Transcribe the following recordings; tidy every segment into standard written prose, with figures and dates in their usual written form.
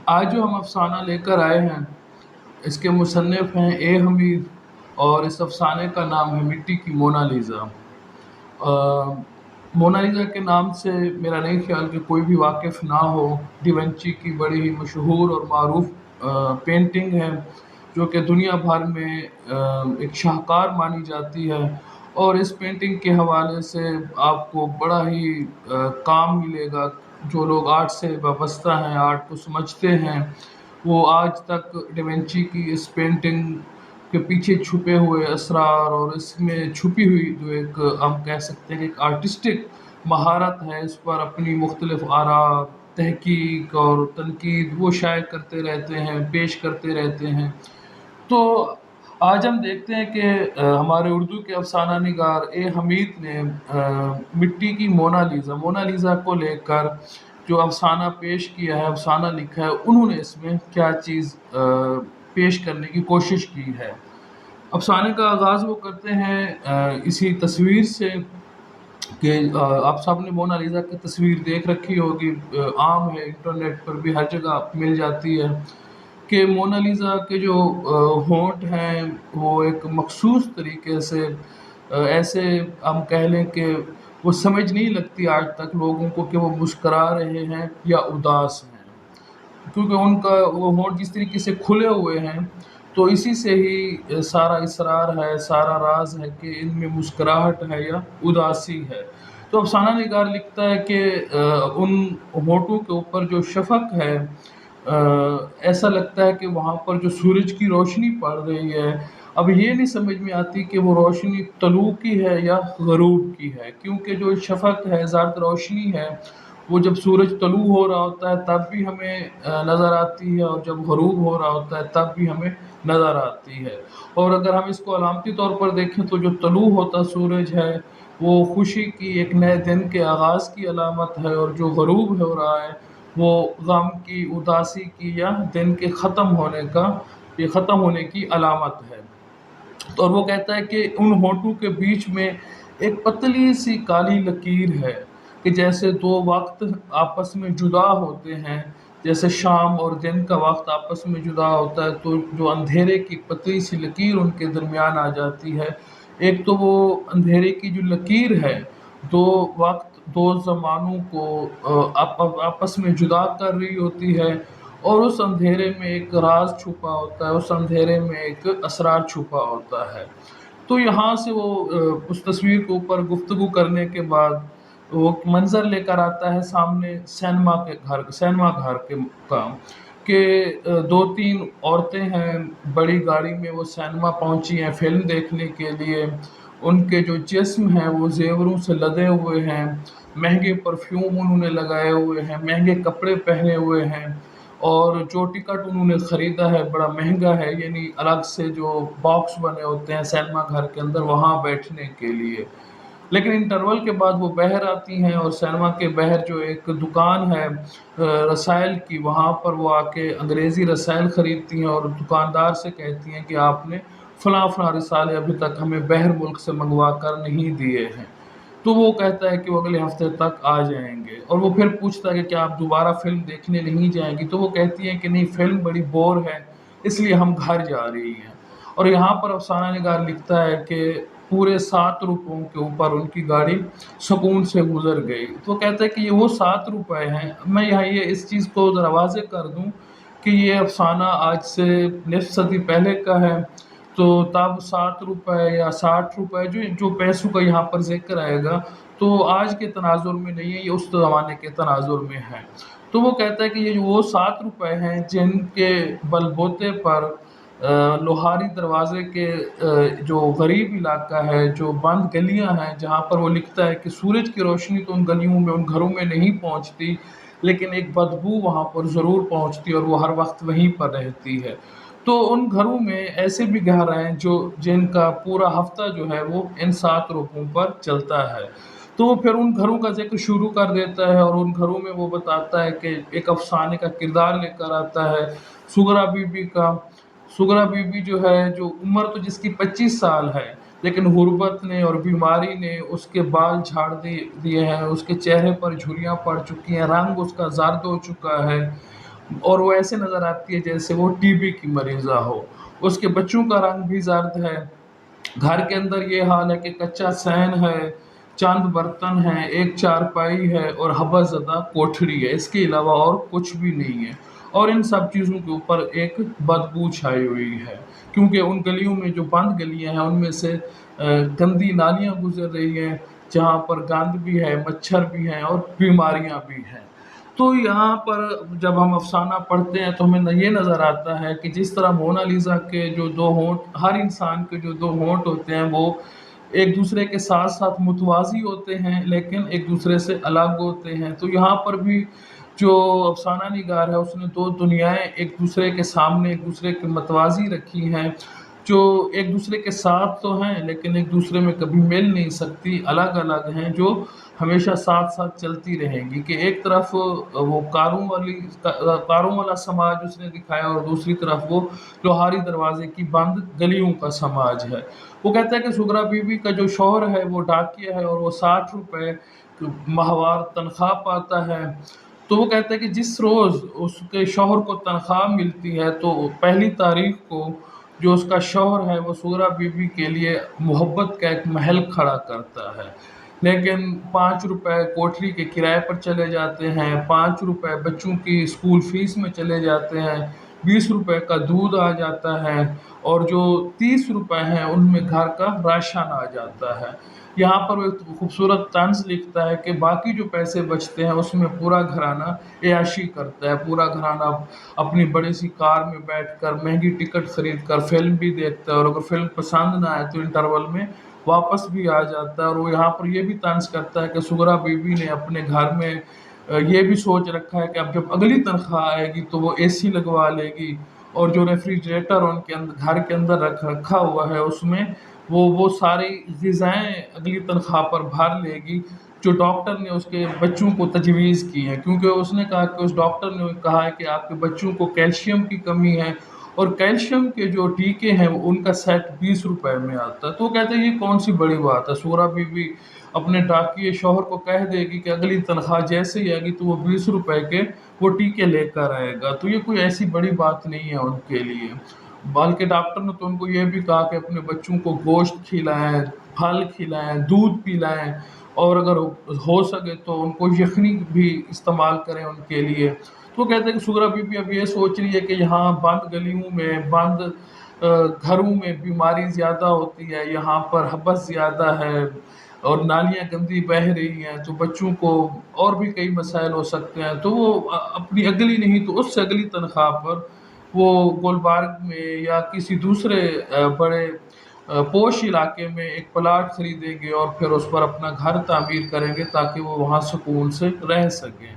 آج جو ہم افسانہ لے کر آئے ہیں اس کے مصنف ہیں اے حمید، اور اس افسانے کا نام ہے مٹی کی مونا لیزا کے نام سے میرا نہیں خیال کہ کوئی بھی واقف نہ ہو۔ ڈیونچی کی بڑی ہی مشہور اور معروف پینٹنگ ہے جو کہ دنیا بھر میں ایک شاہکار مانی جاتی ہے، اور اس پینٹنگ کے حوالے سے آپ کو بڑا ہی کام ملے گا۔ جو لوگ آرٹ سے وابستہ ہیں، آرٹ کو سمجھتے ہیں، وہ آج تک ڈیونچی کی اس پینٹنگ کے پیچھے چھپے ہوئے اسرار اور اس میں چھپی ہوئی جو ایک ہم کہہ سکتے ہیں کہ ایک آرٹسٹک مہارت ہے، اس پر اپنی مختلف آراء، تحقیق اور تنقید وہ شائع کرتے رہتے ہیں، پیش کرتے رہتے ہیں۔ تو آج ہم دیکھتے ہیں کہ ہمارے اردو کے افسانہ نگار اے حمید نے مٹی کی مونا لیزا کو لے کر جو افسانہ پیش کیا ہے، افسانہ لکھا ہے، انہوں نے اس میں کیا چیز پیش کرنے کی کوشش کی ہے۔ افسانے کا آغاز وہ کرتے ہیں اسی تصویر سے کہ آپ سب نے مونا لیزا کی تصویر دیکھ رکھی ہوگی، عام ہے، انٹرنیٹ پر بھی ہر جگہ مل جاتی ہے، کہ مونا لیزا کے جو ہونٹ ہیں وہ ایک مخصوص طریقے سے ایسے ہم کہہ لیں کہ وہ سمجھ نہیں لگتی آج تک لوگوں کو کہ وہ مسکرا رہے ہیں یا اداس ہیں، کیونکہ ان کا وہ ہونٹ جس طریقے سے کھلے ہوئے ہیں، تو اسی سے ہی سارا اسرار ہے، سارا راز ہے کہ ان میں مسکراہٹ ہے یا اداسی ہے۔ تو افسانہ نگار لکھتا ہے کہ ان ہونٹوں کے اوپر جو شفق ہے، ایسا لگتا ہے کہ وہاں پر جو سورج کی روشنی پڑ رہی ہے، اب یہ نہیں سمجھ میں آتی کہ وہ روشنی طلوع کی ہے یا غروب کی ہے، کیونکہ جو شفق ہے، زرد روشنی ہے، وہ جب سورج طلوع ہو رہا ہوتا ہے تب بھی ہمیں نظر آتی ہے، اور جب غروب ہو رہا ہوتا ہے تب بھی ہمیں نظر آتی ہے۔ اور اگر ہم اس کو علامتی طور پر دیکھیں تو جو طلوع ہوتا سورج ہے وہ خوشی کی، ایک نئے دن کے آغاز کی علامت ہے، اور جو غروب ہو رہا ہے وہ غم کی، اداسی کی یا دن کے ختم ہونے کی علامت ہے۔ اور وہ کہتا ہے کہ ان ہونٹوں کے بیچ میں ایک پتلی سی کالی لکیر ہے، کہ جیسے دو وقت آپس میں جدا ہوتے ہیں، جیسے شام اور دن کا وقت آپس میں جدا ہوتا ہے تو جو اندھیرے کی پتلی سی لکیر ان کے درمیان آ جاتی ہے۔ ایک تو وہ اندھیرے کی جو لکیر ہے، دو وقت، دو زمانوں کو آپس میں جدا کر رہی ہوتی ہے، اور اس اندھیرے میں ایک راز چھپا ہوتا ہے، اس اندھیرے میں ایک اسرار چھپا ہوتا ہے۔ تو یہاں سے وہ اس تصویر کے اوپر گفتگو کرنے کے بعد وہ منظر لے کر آتا ہے سامنے سینما گھر کے کا، کہ دو تین عورتیں ہیں، بڑی گاڑی میں وہ سینما پہنچی ہیں فلم دیکھنے کے لیے، ان کے جو جسم ہیں وہ زیوروں سے لدے ہوئے ہیں، مہنگے پرفیوم انہوں نے لگائے ہوئے ہیں، مہنگے کپڑے پہنے ہوئے ہیں، اور جو ٹکٹ انہوں نے خریدا ہے بڑا مہنگا ہے، یعنی الگ سے جو باکس بنے ہوتے ہیں سینما گھر کے اندر وہاں بیٹھنے کے لیے۔ لیکن انٹرول کے بعد وہ باہر آتی ہیں، اور سینما کے باہر جو ایک دکان ہے رسائل کی، وہاں پر وہ آ کے انگریزی رسائل خریدتی ہیں، اور دکاندار سے کہتی ہیں کہ آپ نے فلاں فلاں رسالے ابھی تک ہمیں باہر ملک سے منگوا کر نہیں دیے ہیں۔ تو وہ کہتا ہے کہ وہ اگلے ہفتے تک آ جائیں گے، اور وہ پھر پوچھتا ہے کہ کیا آپ دوبارہ فلم دیکھنے نہیں جائیں گی؟ تو وہ کہتی ہیں کہ نہیں، فلم بڑی بور ہے، اس لیے ہم گھر جا رہی ہیں۔ اور یہاں پر افسانہ نگار لکھتا ہے کہ پورے 7 روپوں کے اوپر ان کی گاڑی سکون سے گزر گئی۔ تو وہ کہتا ہے کہ یہ وہ 7 روپے ہیں۔ میں یہاں یہ اس چیز کو ذرا واضح کر دوں کہ یہ افسانہ آج سے نصف صدی پہلے کا ہے، تو تب 7 روپے یا 60 روپے جو پیسوں کا یہاں پر ذکر آئے گا تو آج کے تناظر میں نہیں ہے، یہ اس زمانے کے تناظر میں ہے۔ تو وہ کہتا ہے کہ یہ وہ 7 روپے ہیں جن کے بل بوتے پر لوہاری دروازے کے جو غریب علاقہ ہے، جو بند گلیاں ہیں، جہاں پر وہ لکھتا ہے کہ سورج کی روشنی تو ان گلیوں میں، ان گھروں میں نہیں پہنچتی، لیکن ایک بدبو وہاں پر ضرور پہنچتی، اور وہ ہر وقت وہیں پر رہتی ہے۔ تو ان گھروں میں ایسے بھی گھر ہیں جن کا پورا ہفتہ جو ہے وہ ان 7 روپوں پر چلتا ہے۔ تو وہ پھر ان گھروں کا ذکر شروع کر دیتا ہے، اور ان گھروں میں وہ بتاتا ہے کہ ایک افسانے کا کردار لے کر آتا ہے سغرا بی بی کا۔ سغرا بی بی جو ہے، جو عمر تو جس کی 25 سال ہے، لیکن غربت نے اور بیماری نے اس کے بال جھاڑ دیے ہیں، اس کے چہرے پر جھریاں پڑ چکی ہیں، رنگ اس کا زرد ہو چکا ہے، اور وہ ایسے نظر آتی ہے جیسے وہ ٹی بی کی مریضہ ہو. اس کے بچوں کا رنگ بھی زرد ہے. گھر کے اندر یہ حال ہے کہ کچا سین ہے، چند برتن ہیں، ایک چارپائی ہے اور حبس زدہ کوٹھڑی ہے. اس کے علاوہ اور کچھ بھی نہیں ہے. اور ان سب چیزوں کے اوپر ایک بدبو چھائی ہوئی ہے، کیونکہ ان گلیوں میں جو بند گلیاں ہیں ان میں سے گندی نالیاں گزر رہی ہیں، جہاں پر گند بھی ہے، مچھر بھی ہیں اور بیماریاں بھی ہیں. تو یہاں پر جب ہم افسانہ پڑھتے ہیں تو ہمیں یہ نظر آتا ہے کہ جس طرح مونا لیزا کے جو دو ہونٹ، ہر انسان کے جو دو ہونٹ ہوتے ہیں وہ ایک دوسرے کے ساتھ ساتھ متوازی ہوتے ہیں لیکن ایک دوسرے سے الگ ہوتے ہیں. تو یہاں پر بھی جو افسانہ نگار ہے اس نے دو دنیایں ایک دوسرے کے سامنے ایک دوسرے کے متوازی رکھی ہیں، جو ایک دوسرے کے ساتھ تو ہیں لیکن ایک دوسرے میں کبھی مل نہیں سکتی، الگ الگ ہیں، جو ہمیشہ ساتھ ساتھ چلتی رہیں گی. کہ ایک طرف وہ کاروں والا سماج اس نے دکھایا اور دوسری طرف وہ لوہاری دروازے کی بند گلیوں کا سماج ہے. وہ کہتا ہے کہ سغرا بی بی کا جو شوہر ہے وہ ڈاکیہ ہے اور وہ 60 روپے ماہوار تنخواہ پاتا ہے. تو وہ کہتا ہے کہ جس روز اس کے شوہر کو تنخواہ ملتی ہے تو 1 تاریخ کو جو اس کا شوہر ہے وہ سغرا بی بی کے لیے محبت کا ایک محل کھڑا کرتا ہے. لیکن 5 روپے کوٹھری کے کرائے پر چلے جاتے ہیں، 5 روپے بچوں کی اسکول فیس میں چلے جاتے ہیں، 20 روپے کا دودھ آ جاتا ہے اور جو 30 روپے ہیں ان میں گھر کا راشن آ جاتا ہے. یہاں پر وہ ایک خوبصورت طنز لکھتا ہے کہ باقی جو پیسے بچتے ہیں اس میں پورا گھرانہ عیاشی کرتا ہے. پورا گھرانہ اپنی بڑی سی کار میں بیٹھ کر مہنگی ٹکٹ خرید کر فلم بھی دیکھتا ہے اور اگر فلم پسند نہ آئے تو انٹرول میں واپس بھی آ جاتا ہے. اور وہ یہاں پر یہ بھی طنز کرتا ہے کہ سغرا بی بی نے اپنے گھر میں یہ بھی سوچ رکھا ہے کہ اب جب اگلی تنخواہ آئے گی تو وہ اے سی لگوا لے گی اور جو ریفریجریٹر ان کے گھر کے اندر رکھا ہوا ہے اس میں وہ ساری غذائیں اگلی تنخواہ پر بھر لے گی جو ڈاکٹر نے اس کے بچوں کو تجویز کی ہے. کیونکہ اس نے کہا کہ اس ڈاکٹر نے کہا ہے کہ آپ کے بچوں کو کیلشیم کی کمی ہے اور کیلشیم کے جو ٹیکے ہیں ان کا سیٹ 20 روپے میں آتا ہے. تو وہ کہتے ہیں یہ کون سی بڑی بات ہے. سغرا بی بی اپنے ڈاکیے شوہر کو کہہ دے گی کہ اگلی تنخواہ جیسے ہی آئے گی تو وہ 20 روپے کے وہ ٹیکے لے کر آئے گا. تو یہ کوئی ایسی بڑی بات نہیں ہے ان کے لیے. بلکہ ڈاکٹر نے تو ان کو یہ بھی کہا کہ اپنے بچوں کو گوشت کھلائیں، پھل کھلائیں، دودھ پلائیں اور اگر ہو سکے تو ان کو یخنی بھی استعمال کریں ان کے لیے. تو وہ کہتے ہیں کہ سغرا بی بی اب یہ سوچ رہی ہے کہ یہاں بند گلیوں میں بند گھروں میں بیماری زیادہ ہوتی ہے، یہاں پر حبس زیادہ ہے اور نالیاں گندی بہہ رہی ہیں تو بچوں کو اور بھی کئی مسائل ہو سکتے ہیں. تو وہ اپنی اگلی نہیں تو اس سے اگلی تنخواہ پر وہ گلبارگ میں یا کسی دوسرے بڑے پوش علاقے میں ایک پلاٹ خریدیں گے اور پھر اس پر اپنا گھر تعمیر کریں گے تاکہ وہ وہاں سکون سے رہ سکیں.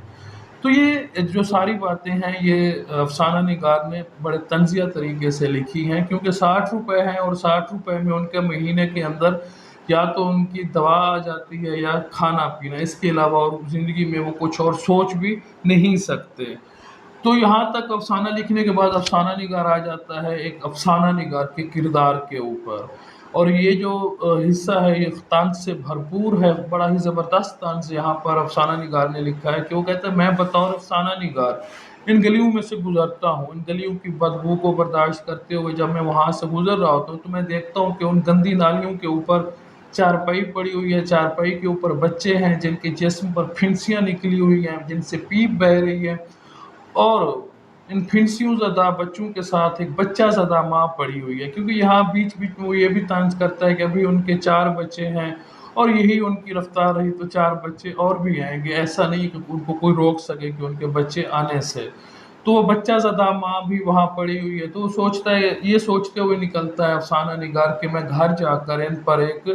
تو یہ جو ساری باتیں ہیں یہ افسانہ نگار نے بڑے طنزیہ طریقے سے لکھی ہیں، کیونکہ 60 روپے ہیں اور 60 روپے میں ان کے مہینے کے اندر یا تو ان کی دوا آ جاتی ہے یا کھانا پینا، اس کے علاوہ اور زندگی میں وہ کچھ اور سوچ بھی نہیں سکتے. تو یہاں تک افسانہ لکھنے کے بعد افسانہ نگار آ جاتا ہے ایک افسانہ نگار کے کردار کے اوپر. اور یہ جو حصہ ہے یہ طنز سے بھرپور ہے، بڑا ہی زبردست طنز یہاں پر افسانہ نگار نے لکھا ہے. کہ وہ کہتا ہے میں بطور افسانہ نگار ان گلیوں میں سے گزرتا ہوں، ان گلیوں کی بدبو کو برداشت کرتے ہوئے جب میں وہاں سے گزر رہا ہوتا ہوں تو میں دیکھتا ہوں کہ ان گندی نالیوں کے اوپر چارپائی پڑی ہوئی ہے، چارپائی کے اوپر بچے ہیں جن کے جسم پر پھنسیاں نکلی ہوئی ہیں، جن سے پیپ بہہ رہی ہے اور ان پھنسیوں زدہ بچوں کے ساتھ ایک بچہ زدہ ماں پڑی ہوئی ہے. کیونکہ یہاں بیچ بیچ میں وہ یہ بھی طنز کرتا ہے کہ ابھی ان کے 4 بچے ہیں اور یہی ان کی رفتار رہی تو 4 بچے اور بھی آئیں گے، ایسا نہیں کہ ان کو کوئی روک سکے کہ ان کے بچے آنے سے. تو وہ بچہ زدہ ماں بھی وہاں پڑی ہوئی ہے. تو وہ سوچتا ہے، یہ سوچتے ہوئے نکلتا ہے افسانہ نگار کہ میں گھر جا کر ان پر ایک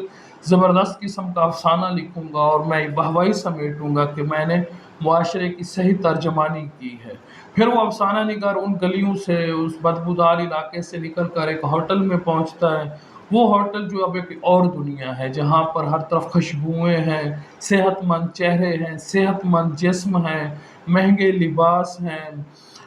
زبردست قسم کا افسانہ لکھوں گا اور میں واہوائی سمیٹوں گا کہ میں نے معاشرے کی صحیح ترجمانی کی ہے. پھر وہ افسانہ نگار ان گلیوں سے اس بدبودار علاقے سے نکل کر ایک ہوٹل میں پہنچتا ہے. وہ ہوٹل جو اب ایک اور دنیا ہے جہاں پر ہر طرف خوشبوئیں ہیں، صحت مند چہرے ہیں، صحت مند جسم ہیں، مہنگے لباس ہیں،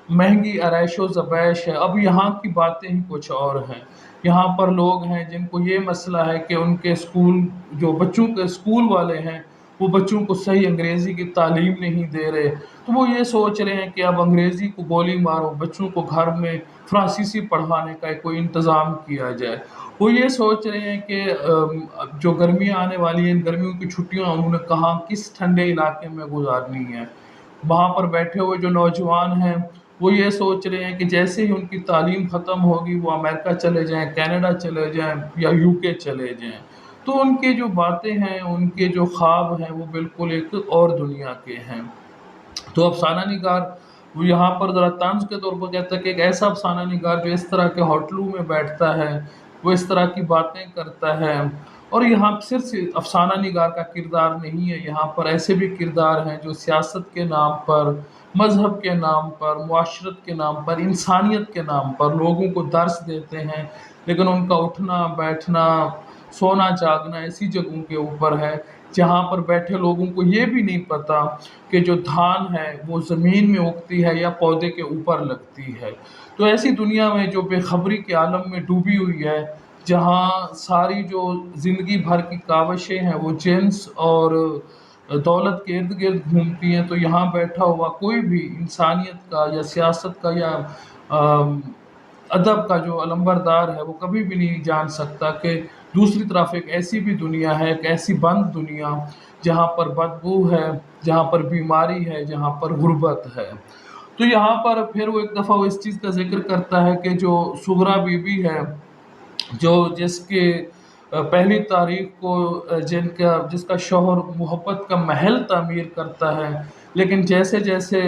مہنگی آرائش و زبائش ہے. اب یہاں کی باتیں ہی کچھ اور ہیں. یہاں پر لوگ ہیں جن کو یہ مسئلہ ہے کہ ان کے اسکول جو بچوں کے اسکول والے ہیں وہ بچوں کو صحیح انگریزی کی تعلیم نہیں دے رہے، تو وہ یہ سوچ رہے ہیں کہ اب انگریزی کو گولی مارو، بچوں کو گھر میں فرانسیسی پڑھانے کا کوئی انتظام کیا جائے۔ وہ یہ سوچ رہے ہیں کہ جو گرمیاں آنے والی ہیں، ان گرمیوں کی چھٹیاں انہوں نے کہاں کس ٹھنڈے علاقے میں گزارنی ہے۔ وہاں پر بیٹھے ہوئے جو نوجوان ہیں وہ یہ سوچ رہے ہیں کہ جیسے ہی ان کی تعلیم ختم ہوگی وہ امریکہ چلے جائیں، کینیڈا چلے جائیں یا یو کے چلے جائیں۔ تو ان کی جو باتیں ہیں، ان کے جو خواب ہیں، وہ بالکل ایک اور دنیا کے ہیں۔ تو افسانہ نگار وہ یہاں پر ذرا طنز کے طور پر کہتا ہے کہ ایک ایسا افسانہ نگار جو اس طرح کے ہوٹلوں میں بیٹھتا ہے، وہ اس طرح کی باتیں کرتا ہے۔ اور یہاں صرف افسانہ نگار کا کردار نہیں ہے، یہاں پر ایسے بھی کردار ہیں جو سیاست کے نام پر، مذہب کے نام پر، معاشرت کے نام پر، انسانیت کے نام پر لوگوں کو درس دیتے ہیں، لیکن ان کا اٹھنا بیٹھنا، سونا جاگنا ایسی جگہوں کے اوپر ہے جہاں پر بیٹھے لوگوں کو یہ بھی نہیں پتا کہ جو دھان ہے وہ زمین میں اگتی ہے یا پودے کے اوپر لگتی ہے۔ تو ایسی دنیا میں جو بے خبری کے عالم میں ڈوبی ہوئی ہے، جہاں ساری جو زندگی بھر کی کاوشیں ہیں وہ جنس اور دولت کے ارد گرد گھومتی ہیں، تو یہاں بیٹھا ہوا کوئی بھی انسانیت کا یا سیاست کا یا ادب کا جو علمبردار ہے وہ کبھی بھی نہیں جان سکتا کہ دوسری طرف ایک ایسی بھی دنیا ہے، ایک ایسی بند دنیا جہاں پر بدبو ہے، جہاں پر بیماری ہے، جہاں پر غربت ہے۔ تو یہاں پر پھر وہ ایک دفعہ وہ اس چیز کا ذکر کرتا ہے کہ جو سغرا بی بی ہے، جو جس کے پہلی تاریخ کو جس کا شوہر محبت کا محل تعمیر کرتا ہے، لیکن جیسے جیسے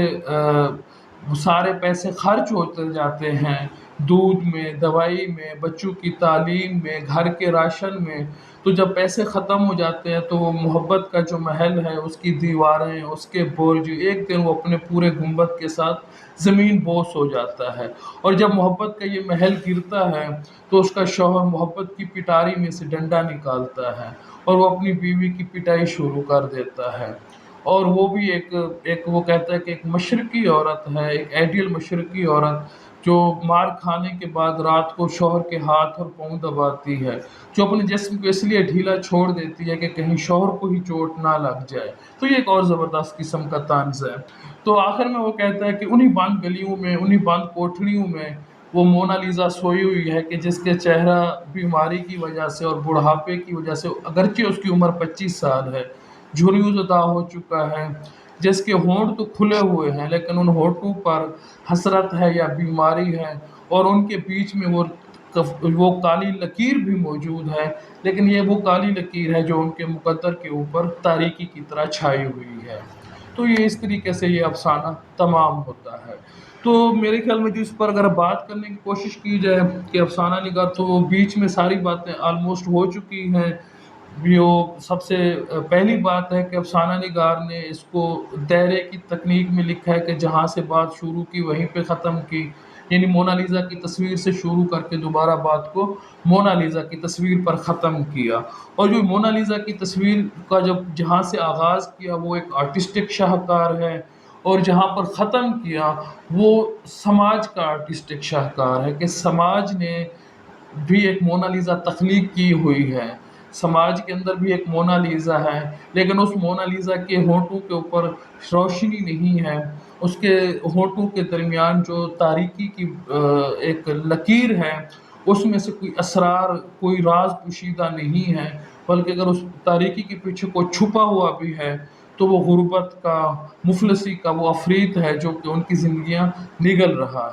سارے پیسے خرچ ہوتے جاتے ہیں، دودھ میں، دوائی میں، بچوں کی تعلیم میں، گھر کے راشن میں، تو جب پیسے ختم ہو جاتے ہیں تو وہ محبت کا جو محل ہے، اس کی دیواریں، اس کے برج، ایک دن وہ اپنے پورے گنبد کے ساتھ زمین بوس ہو جاتا ہے۔ اور جب محبت کا یہ محل گرتا ہے تو اس کا شوہر محبت کی پٹاری میں سے ڈنڈا نکالتا ہے اور وہ اپنی بیوی کی پٹائی شروع کر دیتا ہے۔ اور وہ بھی ایک وہ کہتا ہے کہ ایک مشرقی عورت ہے، ایک آئیڈیل مشرقی عورت جو مار کھانے کے بعد رات کو شوہر کے ہاتھ اور پاؤں دباتی ہے، جو اپنے جسم کو اس لیے ڈھیلا چھوڑ دیتی ہے کہ کہیں شوہر کو ہی چوٹ نہ لگ جائے۔ تو یہ ایک اور زبردست قسم کا طنز ہے۔ تو آخر میں وہ کہتا ہے کہ انہی بند گلیوں میں، انہی بند کوٹھڑیوں میں وہ مونا لیزا سوئی ہوئی ہے کہ جس کے چہرہ بیماری کی وجہ سے اور بڑھاپے کی وجہ سے، اگرچہ اس کی عمر 25 سال ہے، جھریوں زدہ ہو چکا ہے، جس کے ہونٹ تو کھلے ہوئے ہیں لیکن ان ہونٹوں پر حسرت ہے یا بیماری ہے، اور ان کے بیچ میں وہ کالی لکیر بھی موجود ہے، لیکن یہ وہ کالی لکیر ہے جو ان کے مقدر کے اوپر تاریکی کی طرح چھائی ہوئی ہے۔ تو یہ اس طریقے سے یہ افسانہ تمام ہوتا ہے۔ تو میرے خیال میں جو اس پر اگر بات کرنے کی کوشش کی جائے کہ افسانہ نگار، تو بیچ میں ساری باتیں آلموسٹ ہو چکی ہیں۔ جو سب سے پہلی بات ہے کہ افسانہ نگار نے اس کو دائرے کی تکنیک میں لکھا ہے کہ جہاں سے بات شروع کی وہیں پہ ختم کی، یعنی مونا لیزا کی تصویر سے شروع کر کے دوبارہ بات کو مونا لیزا کی تصویر پر ختم کیا۔ اور جو مونا لیزا کی تصویر کا جہاں سے آغاز کیا وہ ایک آرٹسٹک شاہکار ہے، اور جہاں پر ختم کیا وہ سماج کا آرٹسٹک شاہکار ہے کہ سماج نے بھی ایک مونا لیزا تخلیق کی ہوئی ہے۔ سماج کے اندر بھی ایک مونا لیزا ہے، لیکن اس مونا لیزا کے ہونٹوں کے اوپر روشنی نہیں ہے، اس کے ہونٹوں کے درمیان جو تاریکی کی ایک لکیر ہے، اس میں سے کوئی اسرار، کوئی راز پوشیدہ نہیں ہے، بلکہ اگر اس تاریکی کے پیچھے کوئی چھپا ہوا بھی ہے تو وہ غربت کا، مفلسی کا وہ عفریت ہے جو کہ ان کی زندگیاں نگل رہا ہے۔